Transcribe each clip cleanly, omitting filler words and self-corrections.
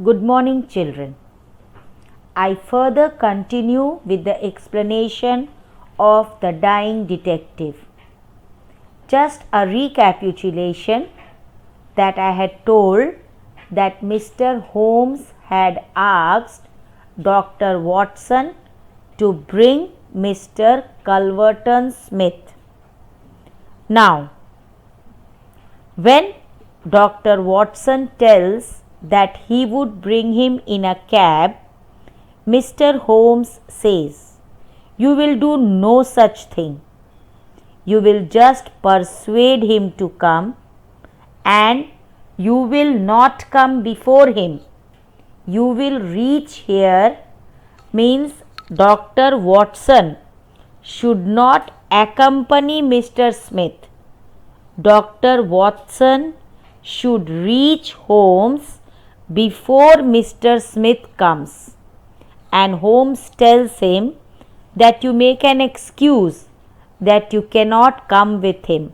Good morning, children. I further continue with the explanation of the dying detective. Just a recapitulation that I had told that Mr. Holmes had asked Dr. Watson to bring Mr. Culverton Smith. Now, when Dr. Watson tells that he would bring him in a cab, Mr. Holmes says, "You will do no such thing. You will just persuade him to come, and you will not come before him. You will reach here," means Dr. Watson should not accompany Mr. Smith. Dr. Watson should reach Holmes before Mr. Smith comes, and Holmes tells him that you make an excuse that you cannot come with him.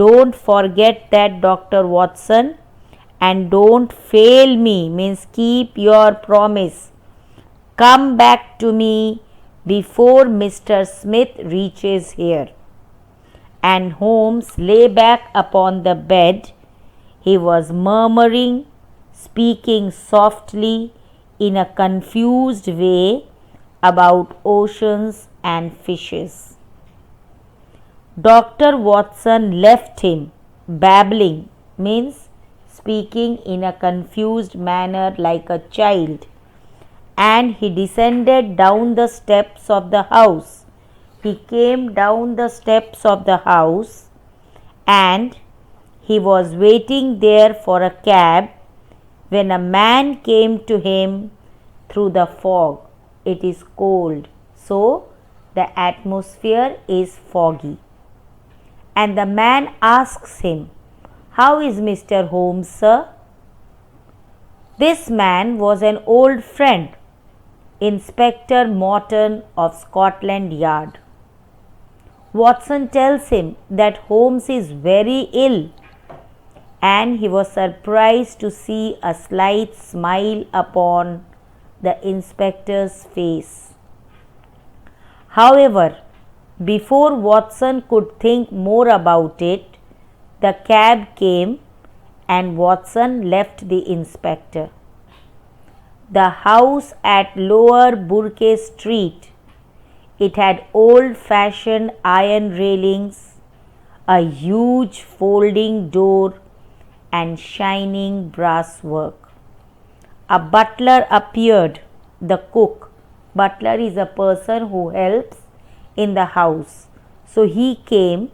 Don't forget that, Dr. Watson, and don't fail me, means keep your promise. Come back to me before Mr. Smith reaches here. And Holmes lay back upon the bed. He was murmuring, speaking softly in a confused way about oceans and fishes. Dr. Watson left him, babbling, means speaking in a confused manner like a child, and he descended down the steps of the house. He came down the steps of the house, and he was waiting there for a cab when a man came to him through the fog. It is cold, so the atmosphere is foggy. And the man asks him, "How is Mr. Holmes, sir?" This man was an old friend, Inspector Morton of Scotland Yard. Watson tells him that Holmes is very ill, and he was surprised to see a slight smile upon the inspector's face. However, before Watson could think more about it, the cab came and Watson left the inspector. The house at Lower Burke Street. It had old-fashioned iron railings, a huge folding door, and shining brass work. A butler appeared, the cook. Butler is a person who helps in the house. So he came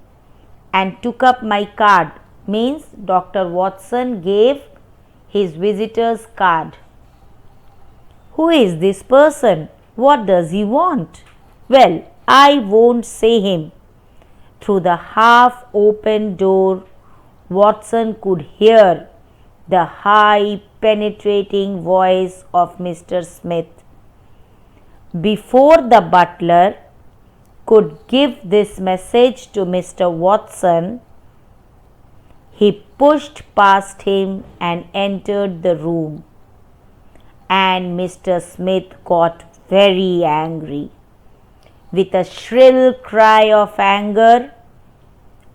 and took up my card, means Dr. Watson gave his visitor's card. Who is this person? What does he want? Well, I won't say him. Through the half-open door, Watson could hear the high, penetrating voice of Mr. Smith. Before the butler could give this message to Mr. Watson, he pushed past him and entered the room. And Mr. Smith got very angry. With a shrill cry of anger,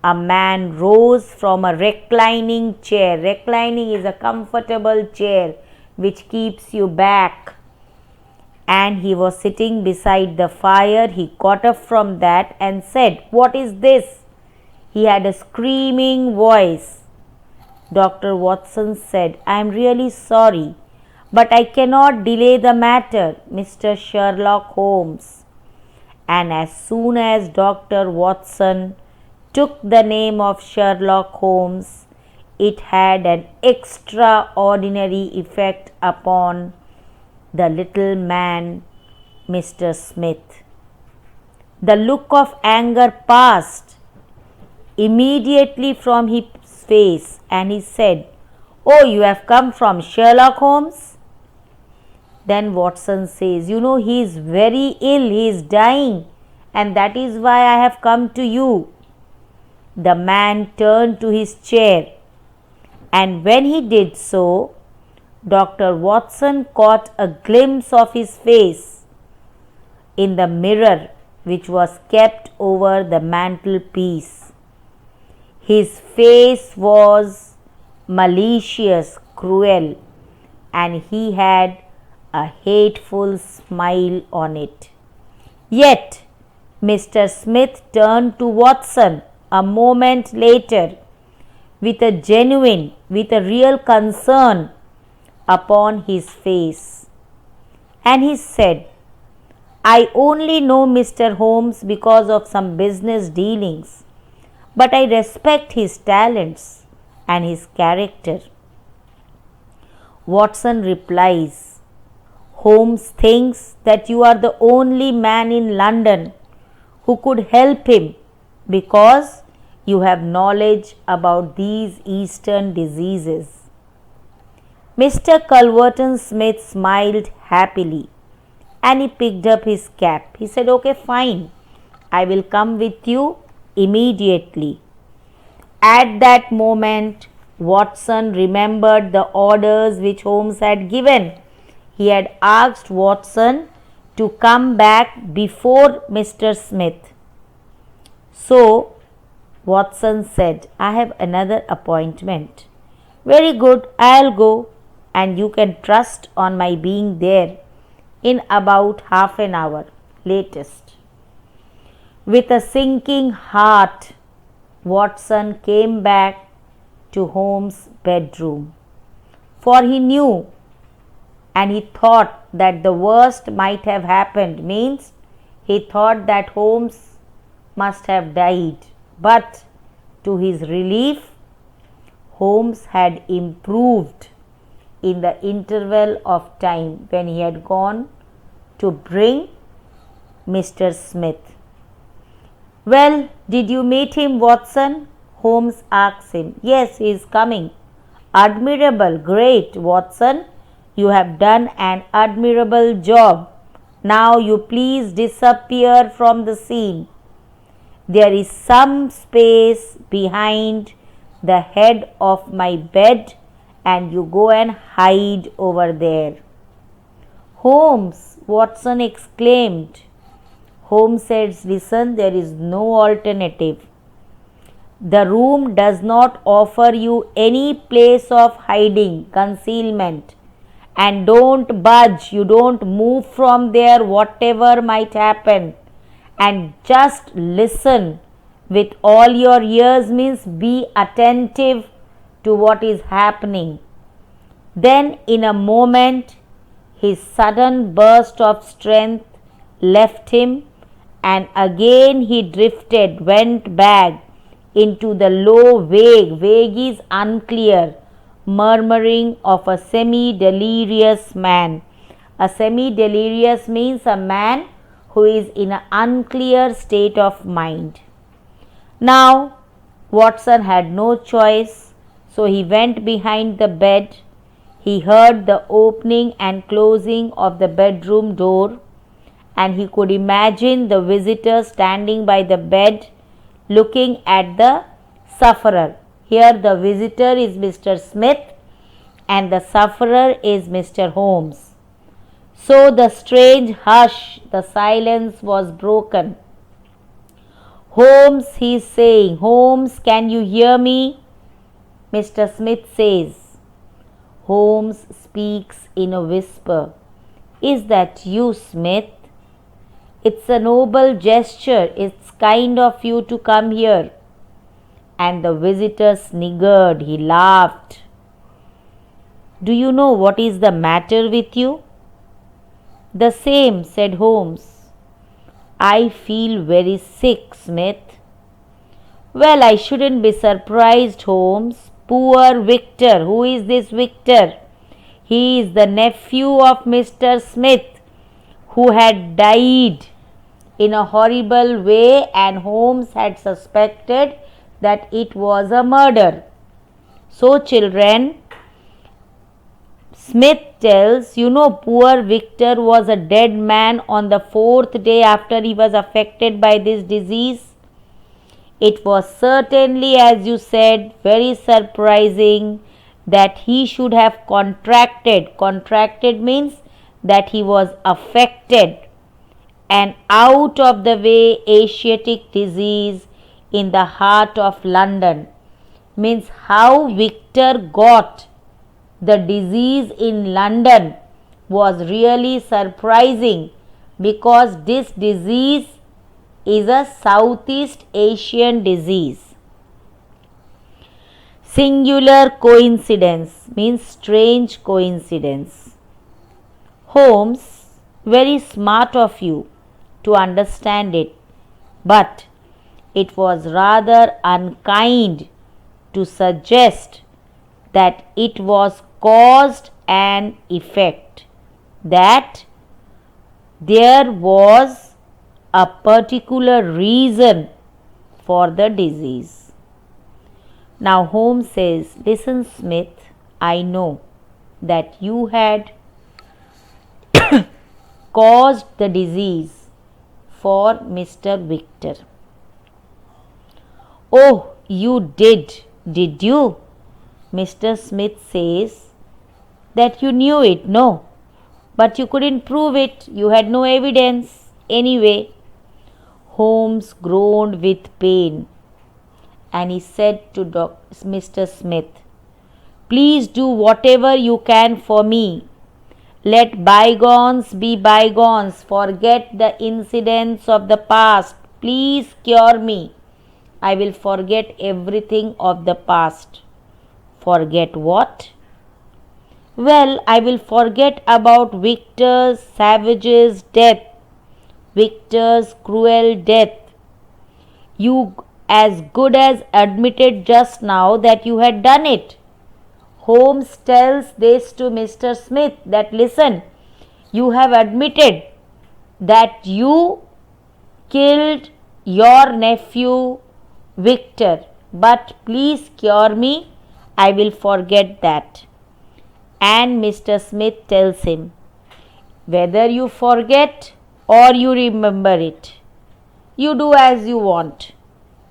a man rose from a reclining chair. Reclining is a comfortable chair which keeps you back. And he was sitting beside the fire. He got up from that and said, "What is this?" He had a screaming voice. Dr. Watson said, "I am really sorry, but I cannot delay the matter, Mr. Sherlock Holmes." And as soon as Dr. Watson took the name of Sherlock Holmes, it had an extraordinary effect upon the little man, Mr. Smith. The look of anger passed immediately from his face, and he said, "Oh, you have come from Sherlock Holmes?" Then Watson says, "You know, he is very ill, he is dying, and that is why I have come to you." The man turned to his chair, and when he did so, Dr. Watson caught a glimpse of his face in the mirror which was kept over the mantelpiece. His face was malicious, cruel, and he had a hateful smile on it. Yet, Mr. Smith turned to Watson a moment later with a real concern upon his face. And he said, I only know Mr. Holmes because of some business dealings, but I respect his talents and his character. Watson replies, Holmes thinks that you are the only man in London who could help him because you have knowledge about these Eastern diseases. Mr. Culverton Smith smiled happily and he picked up his cap. He said, okay, fine, I will come with you immediately. At that moment, Watson remembered the orders which Holmes had given. He had asked Watson to come back before Mr. Smith. So, Watson said, I have another appointment. Very good, I'll go, and you can trust on my being there in about half an hour latest. With a sinking heart, Watson came back to Holmes' bedroom, for he knew and he thought that the worst might have happened, means he thought that Holmes must have died. But to his relief, Holmes had improved in the interval of time when he had gone to bring Mr. Smith. Well, did you meet him, Watson? Holmes asked him. Yes, he is coming. Admirable, great, Watson. You have done an admirable job. Now you please disappear from the scene. There is some space behind the head of my bed and you go and hide over there. Holmes, Watson exclaimed. Holmes said, listen, there is no alternative. The room does not offer you any place of hiding, concealment. And don't budge, you don't move from there, whatever might happen. And just listen with all your ears, means be attentive to what is happening. Then in a moment, his sudden burst of strength left him and again he went back into the low vague is unclear, murmuring of a semi-delirious man. A semi-delirious means a man who is in an unclear state of mind. Now, Watson had no choice, so he went behind the bed. He heard the opening and closing of the bedroom door, and he could imagine the visitor standing by the bed looking at the sufferer. Here the visitor is Mr. Smith and the sufferer is Mr. Holmes. So the strange hush, the silence was broken. Holmes, he is saying. Holmes, can you hear me? Mr. Smith says. Holmes speaks in a whisper. Is that you, Smith? It's a noble gesture. It's kind of you to come here. And the visitor sniggered. He laughed. Do you know what is the matter with you? The same, said Holmes. I feel very sick, Smith. Well, I shouldn't be surprised, Holmes. Poor Victor. Who is this Victor? He is the nephew of Mr. Smith, who had died in a horrible way, and Holmes had suspected that it was a murder. So, children, Smith tells, poor Victor was a dead man on the 4th day after he was affected by this disease. It was certainly, as you said, very surprising that he should have contracted. Contracted means that he was affected an out of the way Asiatic disease in the heart of London. Means how Victor got the disease in London was really surprising, because this disease is a Southeast Asian disease. Singular coincidence means strange coincidence. Holmes, very smart of you to understand it, but it was rather unkind to suggest that it was caused and effect, that there was a particular reason for the disease. Now Holmes says, listen Smith, I know that you had caused the disease for Mr. Victor. Oh, you did you? Mr. Smith says that you knew it, no, but you couldn't prove it, you had no evidence. Anyway, Holmes groaned with pain and he said to Mr. Smith, please do whatever you can for me. Let bygones be bygones. Forget the incidents of the past. Please cure me. I will forget everything of the past. Forget what? Well, I will forget about Victor Savage's death, Victor's cruel death. You as good as admitted just now that you had done it. Holmes tells this to Mr. Smith that listen, you have admitted that you killed your nephew Victor, but please cure me, I will forget that. And Mr. Smith tells him, whether you forget or you remember it, you do as you want.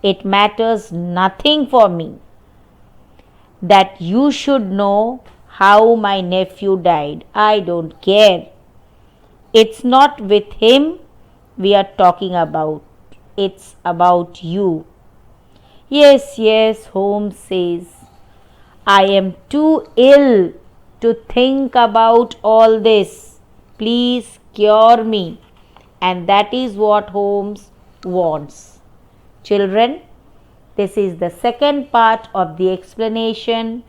It matters nothing for me that you should know how my nephew died. I don't care. It's not with him we are talking about. It's about you. Yes, Holmes says, I am too ill to think about all this. Please cure me. And that is what Holmes wants. Children, this is the second part of the explanation.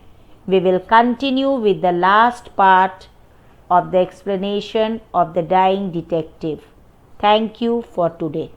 We will continue with the last part of the explanation of the dying detective. Thank you for today.